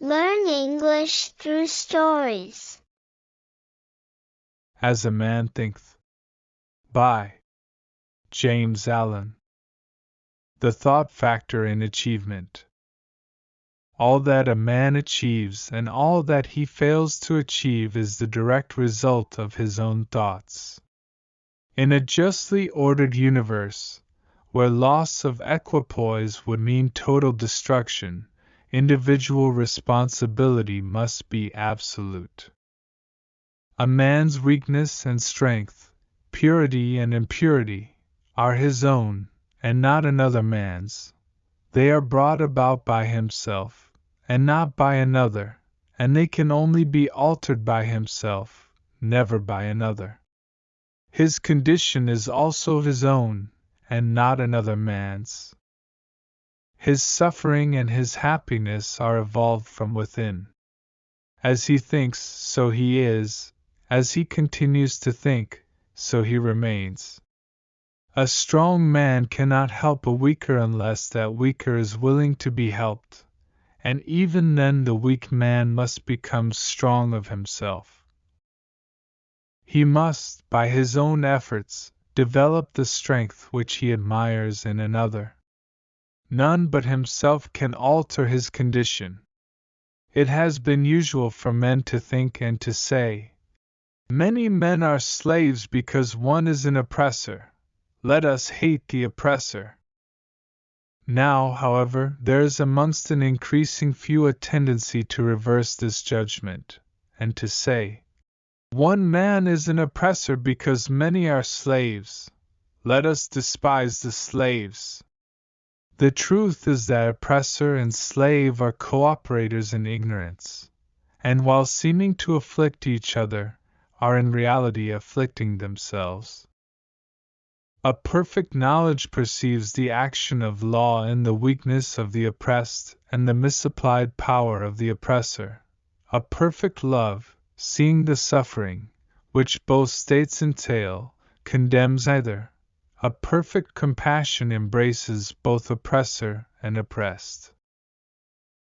Learn English through stories. As a Man Thinketh, by James Allen. The Thought Factor in Achievement. All that a man achieves and all that he fails to achieve is the direct result of his own thoughts. In a justly ordered universe, where loss of equipoise would mean total destruction, individual responsibility must be absolute. A man's weakness and strength, purity and impurity, are his own, and not another man's. They are brought about by himself, and not by another, and they can only be altered by himself, never by another. His condition is also his own, and not another man's. His suffering and his happiness are evolved from within. As he thinks, so he is; as he continues to think, so he remains. A strong man cannot help a weaker unless that weaker is willing to be helped, and even then the weak man must become strong of himself. He must, by his own efforts, develop the strength which he admires in another. None but himself can alter his condition. It has been usual for men to think and to say, "Many men are slaves because one is an oppressor. Let us hate the oppressor." Now, however, there is amongst an increasing few a tendency to reverse this judgment, and to say, "One man is an oppressor because many are slaves. Let us despise the slaves." The truth is that oppressor and slave are cooperators in ignorance, and while seeming to afflict each other, are in reality afflicting themselves. A perfect knowledge perceives the action of law in the weakness of the oppressed and the misapplied power of the oppressor. A perfect love, seeing the suffering, which both states entail, condemns either. A perfect compassion embraces both oppressor and oppressed.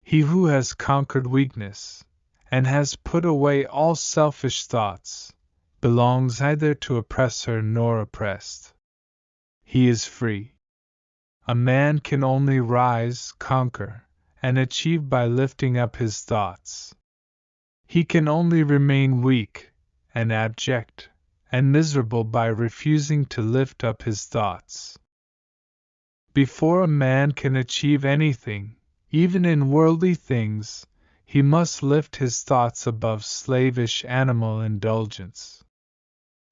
He who has conquered weakness, and has put away all selfish thoughts, belongs neither to oppressor nor oppressed. He is free. A man can only rise, conquer, and achieve by lifting up his thoughts. He can only remain weak, and abject, and miserable by refusing to lift up his thoughts. Before a man can achieve anything, even in worldly things, he must lift his thoughts above slavish animal indulgence.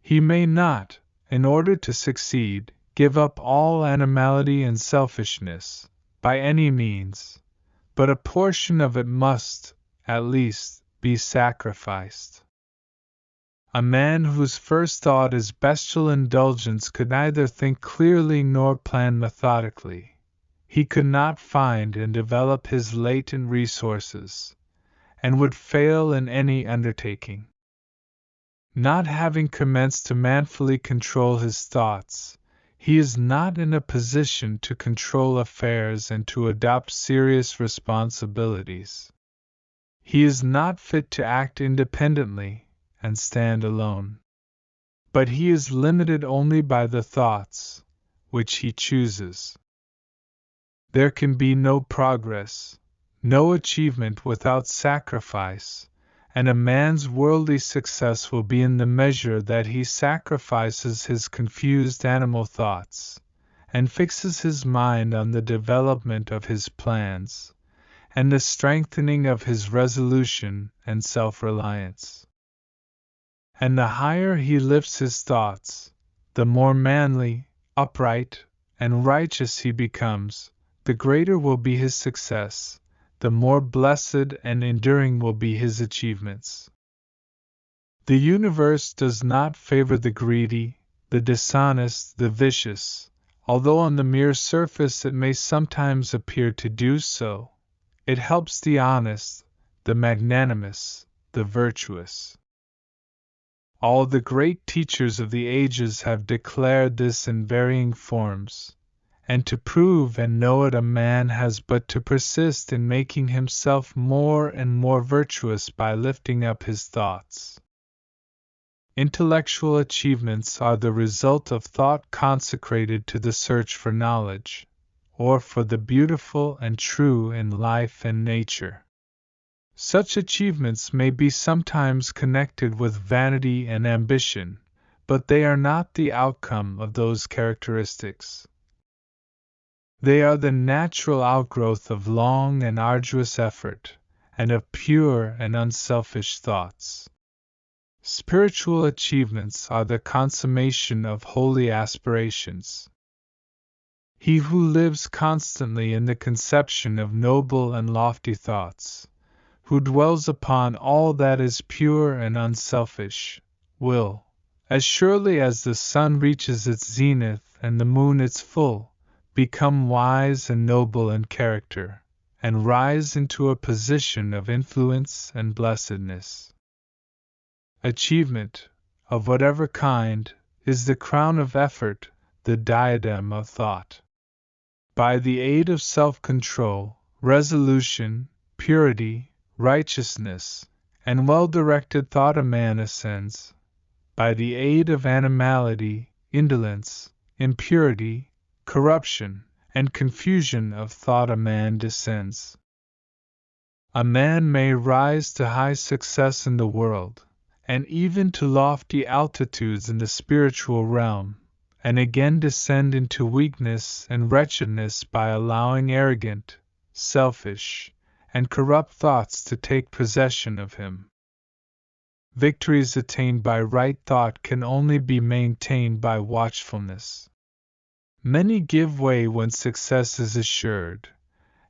He may not, in order to succeed, give up all animality and selfishness, by any means, but a portion of it must, at least, be sacrificed. A man whose first thought is bestial indulgence could neither think clearly nor plan methodically. He could not find and develop his latent resources, and would fail in any undertaking. Not having commenced to manfully control his thoughts, he is not in a position to control affairs and to adopt serious responsibilities. He is not fit to act independently and stand alone. But he is limited only by the thoughts which he chooses. There can be no progress, no achievement without sacrifice, and a man's worldly success will be in the measure that he sacrifices his confused animal thoughts, and fixes his mind on the development of his plans, and the strengthening of his resolution and self-reliance. And the higher he lifts his thoughts, the more manly, upright, and righteous he becomes, the greater will be his success, the more blessed and enduring will be his achievements. The universe does not favor the greedy, the dishonest, the vicious, although on the mere surface it may sometimes appear to do so. It helps the honest, the magnanimous, the virtuous. All the great teachers of the ages have declared this in varying forms, and to prove and know it a man has but to persist in making himself more and more virtuous by lifting up his thoughts. Intellectual achievements are the result of thought consecrated to the search for knowledge, or for the beautiful and true in life and nature. Such achievements may be sometimes connected with vanity and ambition, but they are not the outcome of those characteristics. They are the natural outgrowth of long and arduous effort, and of pure and unselfish thoughts. Spiritual achievements are the consummation of holy aspirations. He who lives constantly in the conception of noble and lofty thoughts, who dwells upon all that is pure and unselfish, will, as surely as the sun reaches its zenith and the moon its full, become wise and noble in character, and rise into a position of influence and blessedness. Achievement, of whatever kind, is the crown of effort, the diadem of thought. By the aid of self-control, resolution, purity, righteousness, and well-directed thought a man ascends. By the aid of animality, indolence, impurity, corruption, and confusion of thought a man descends. A man may rise to high success in the world, and even to lofty altitudes in the spiritual realm, and again descend into weakness and wretchedness by allowing arrogant, selfish, and corrupt thoughts to take possession of him. Victories attained by right thought can only be maintained by watchfulness. Many give way when success is assured,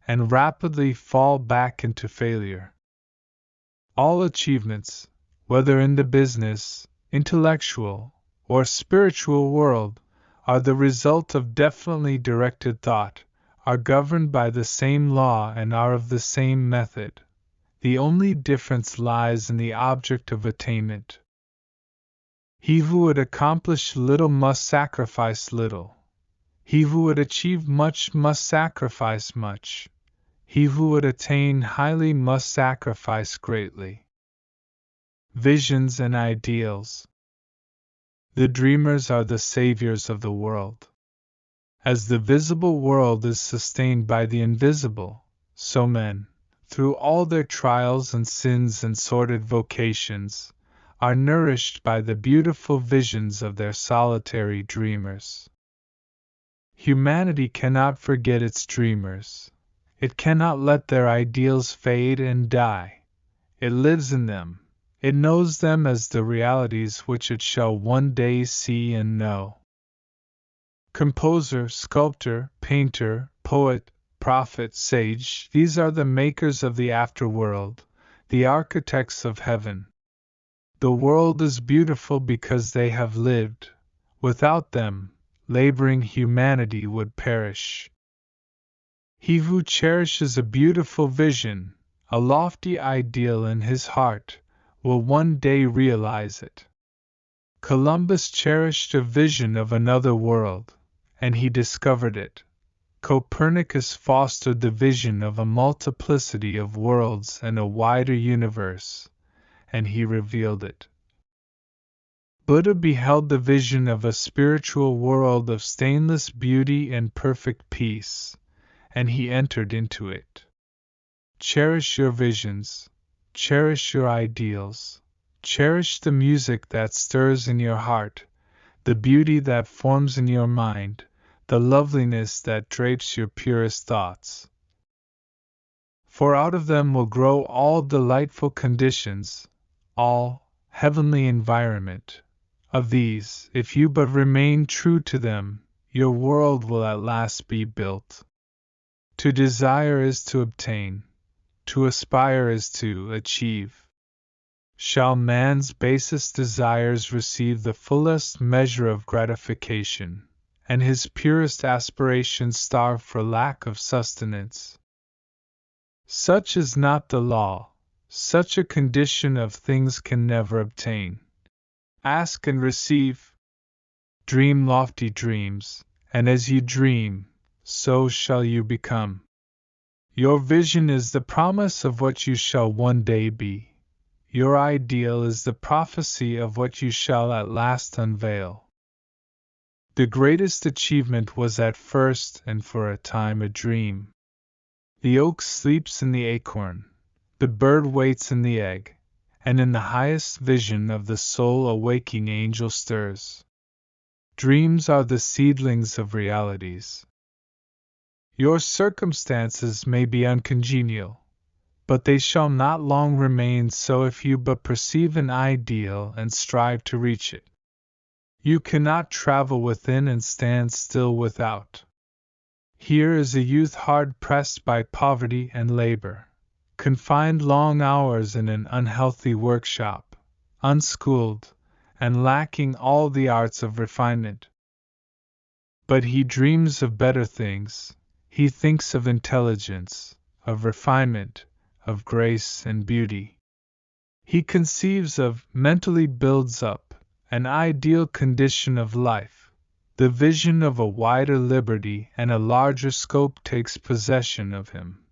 and rapidly fall back into failure. All achievements, whether in the business, intellectual, or spiritual world, are the result of definitely directed thought, are governed by the same law and are of the same method. The only difference lies in the object of attainment. He who would accomplish little must sacrifice little. He who would achieve much must sacrifice much. He who would attain highly must sacrifice greatly. Visions and ideals. The dreamers are the saviors of the world. As the visible world is sustained by the invisible, so men, through all their trials and sins and sordid vocations, are nourished by the beautiful visions of their solitary dreamers. Humanity cannot forget its dreamers. It cannot let their ideals fade and die. It lives in them. It knows them as the realities which it shall one day see and know. Composer, sculptor, painter, poet, prophet, sage, these are the makers of the afterworld, the architects of heaven. The world is beautiful because they have lived. Without them, laboring humanity would perish. He who cherishes a beautiful vision, a lofty ideal in his heart, will one day realize it. Columbus cherished a vision of another world, and he discovered it. Copernicus fostered the vision of a multiplicity of worlds and a wider universe, and he revealed it. Buddha beheld the vision of a spiritual world of stainless beauty and perfect peace, and he entered into it. Cherish your visions, cherish your ideals, cherish the music that stirs in your heart, the beauty that forms in your mind, the loveliness that drapes your purest thoughts. For out of them will grow all delightful conditions, all heavenly environment. Of these, if you but remain true to them, your world will at last be built. To desire is to obtain, to aspire is to achieve. Shall man's basest desires receive the fullest measure of gratification, and his purest aspirations starve for lack of sustenance? Such is not the law, such a condition of things can never obtain. Ask and receive. Dream lofty dreams, and as you dream, so shall you become. Your vision is the promise of what you shall one day be. Your ideal is the prophecy of what you shall at last unveil. The greatest achievement was at first and for a time a dream. The oak sleeps in the acorn, the bird waits in the egg, and in the highest vision of the soul a waking angel stirs. Dreams are the seedlings of realities. Your circumstances may be uncongenial, but they shall not long remain so if you but perceive an ideal and strive to reach it. You cannot travel within and stand still without. Here is a youth hard pressed by poverty and labor, confined long hours in an unhealthy workshop, unschooled, and lacking all the arts of refinement. But he dreams of better things, he thinks of intelligence, of refinement, of grace and beauty. He conceives of, mentally builds up, an ideal condition of life. The vision of a wider liberty and a larger scope takes possession of him.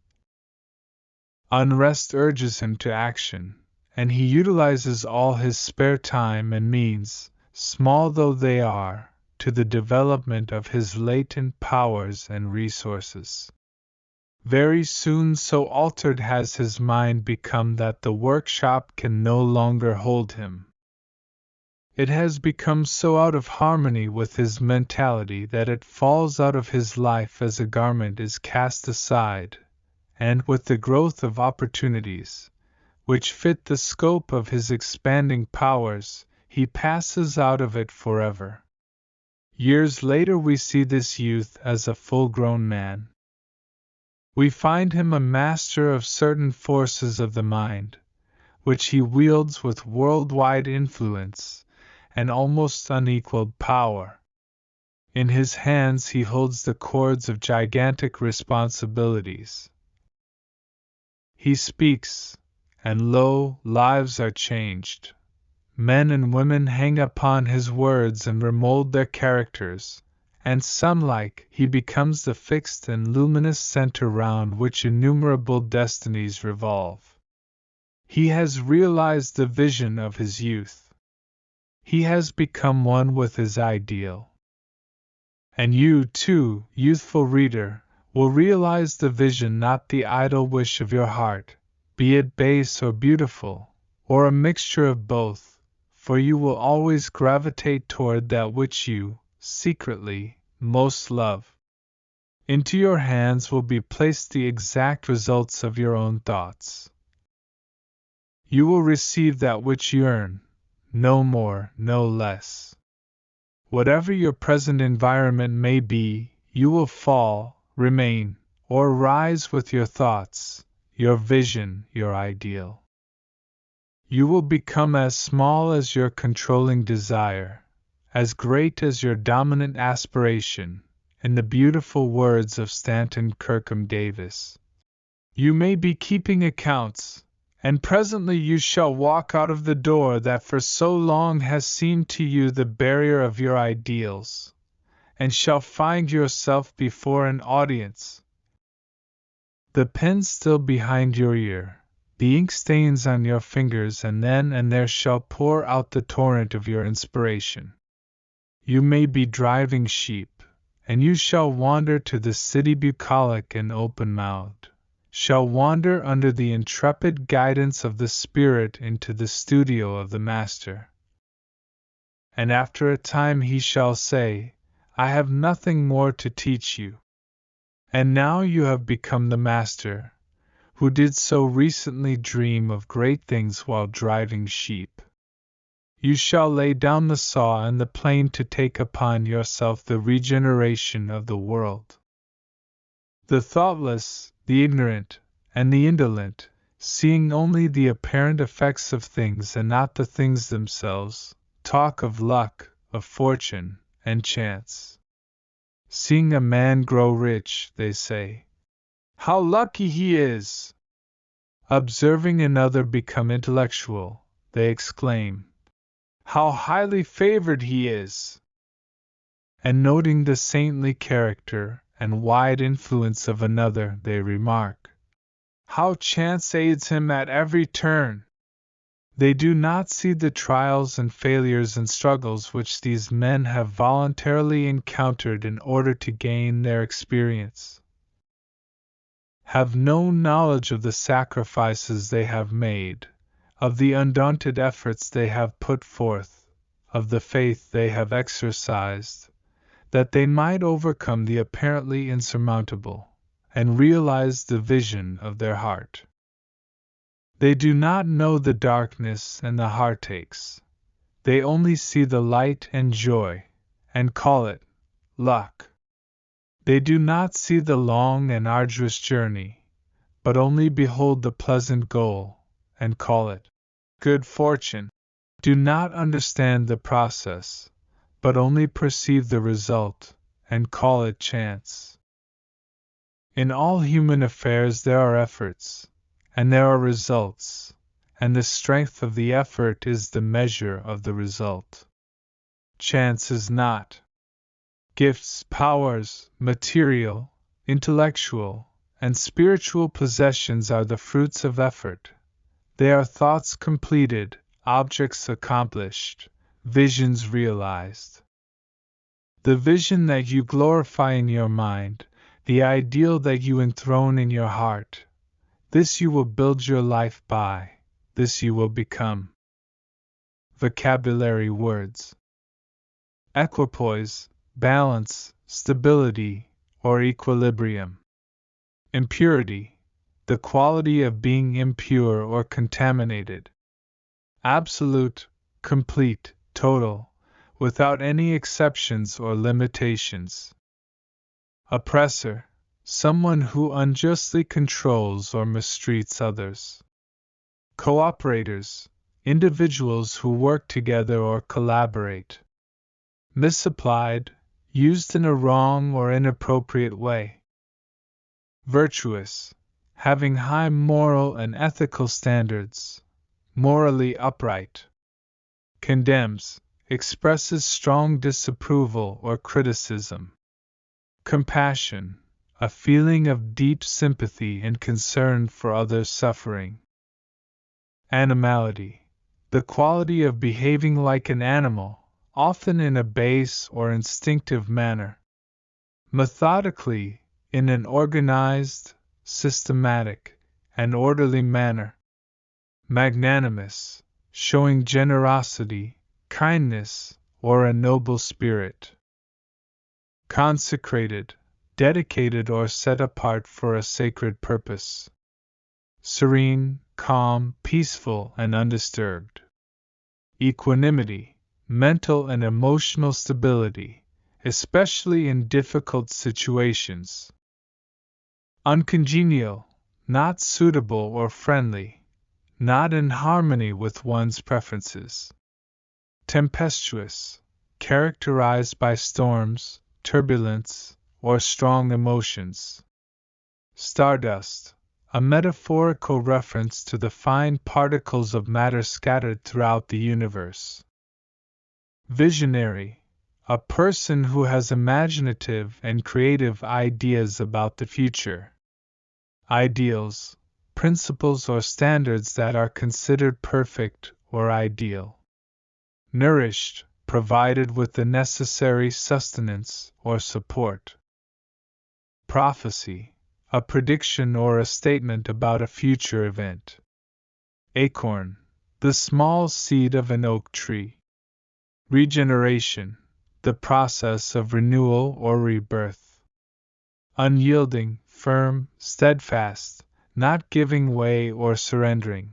Unrest urges him to action, and he utilizes all his spare time and means, small though they are, to the development of his latent powers and resources. Very soon so altered has his mind become that the workshop can no longer hold him. It has become so out of harmony with his mentality that it falls out of his life as a garment is cast aside, and with the growth of opportunities, which fit the scope of his expanding powers, he passes out of it forever. Years later we see this youth as a full-grown man. We find him a master of certain forces of the mind, which he wields with worldwide influence and almost unequaled power. In his hands he holds the cords of gigantic responsibilities. He speaks, and lo, lives are changed. Men and women hang upon his words and remold their characters, and some-like he becomes the fixed and luminous center round which innumerable destinies revolve. He has realized the vision of his youth. He has become one with his ideal. And you, too, youthful reader, will realize the vision, not the idle wish of your heart, be it base or beautiful, or a mixture of both, for you will always gravitate toward that which you, secretly, most love. Into your hands will be placed the exact results of your own thoughts. You will receive that which you earn, no more, no less. Whatever your present environment may be, you will fall, remain, or rise with your thoughts, your vision, your ideal. You will become as small as your controlling desire, as great as your dominant aspiration, in the beautiful words of Stanton Kirkham Davis. You may be keeping accounts, and presently you shall walk out of the door that for so long has seemed to you the barrier of your ideals, and shall find yourself before an audience. The pen still behind your ear, the ink stains on your fingers, and then and there shall pour out the torrent of your inspiration. You may be driving sheep, and you shall wander to the city bucolic and open-mouthed. Shall wander under the intrepid guidance of the Spirit into the studio of the Master. And after a time he shall say, I have nothing more to teach you. And now you have become the Master, who did so recently dream of great things while driving sheep. You shall lay down the saw and the plane to take upon yourself the regeneration of the world. The thoughtless, the ignorant, and the indolent, seeing only the apparent effects of things and not the things themselves, talk of luck, of fortune, and chance. Seeing a man grow rich, they say, "How lucky he is!" Observing another become intellectual, they exclaim, "How highly favored he is!" And noting the saintly character and wide influence of another, they remark. How chance aids him at every turn! They do not see the trials and failures and struggles which these men have voluntarily encountered in order to gain their experience. Have no knowledge of the sacrifices they have made, of the undaunted efforts they have put forth, of the faith they have exercised, that they might overcome the apparently insurmountable, and realize the vision of their heart. They do not know the darkness and the heartaches. They only see the light and joy, and call it luck. They do not see the long and arduous journey, but only behold the pleasant goal, and call it good fortune. Do not understand the process, but only perceive the result, and call it chance. In all human affairs there are efforts, and there are results, and the strength of the effort is the measure of the result. Chance is not. Gifts, powers, material, intellectual, and spiritual possessions are the fruits of effort. They are thoughts completed, objects accomplished, visions realized. The vision that you glorify in your mind, the ideal that you enthrone in your heart, this you will build your life by, this you will become. Vocabulary words: equipoise, balance, stability, or equilibrium. Impurity, the quality of being impure or contaminated. Absolute, complete, total, without any exceptions or limitations. Oppressor, someone who unjustly controls or mistreats others. Cooperators, individuals who work together or collaborate. Misapplied, used in a wrong or inappropriate way. Virtuous, having high moral and ethical standards, morally upright. Condemns, expresses strong disapproval or criticism. Compassion, a feeling of deep sympathy and concern for others' suffering. Animality, the quality of behaving like an animal, often in a base or instinctive manner. Methodically, in an organized, systematic, and orderly manner. Magnanimous, showing generosity, kindness, or a noble spirit. Consecrated, dedicated or set apart for a sacred purpose. Serene, calm, peaceful, and undisturbed. Equanimity, mental and emotional stability, especially in difficult situations. Uncongenial, not suitable or friendly, not in harmony with one's preferences. Tempestuous, characterized by storms, turbulence, or strong emotions. Stardust, a metaphorical reference to the fine particles of matter scattered throughout the universe. Visionary, a person who has imaginative and creative ideas about the future. Ideals, principles or standards that are considered perfect or ideal. Nourished, provided with the necessary sustenance or support. Prophecy, a prediction or a statement about a future event. Acorn, the small seed of an oak tree. Regeneration, the process of renewal or rebirth. Unyielding, firm, steadfast, not giving way or surrendering.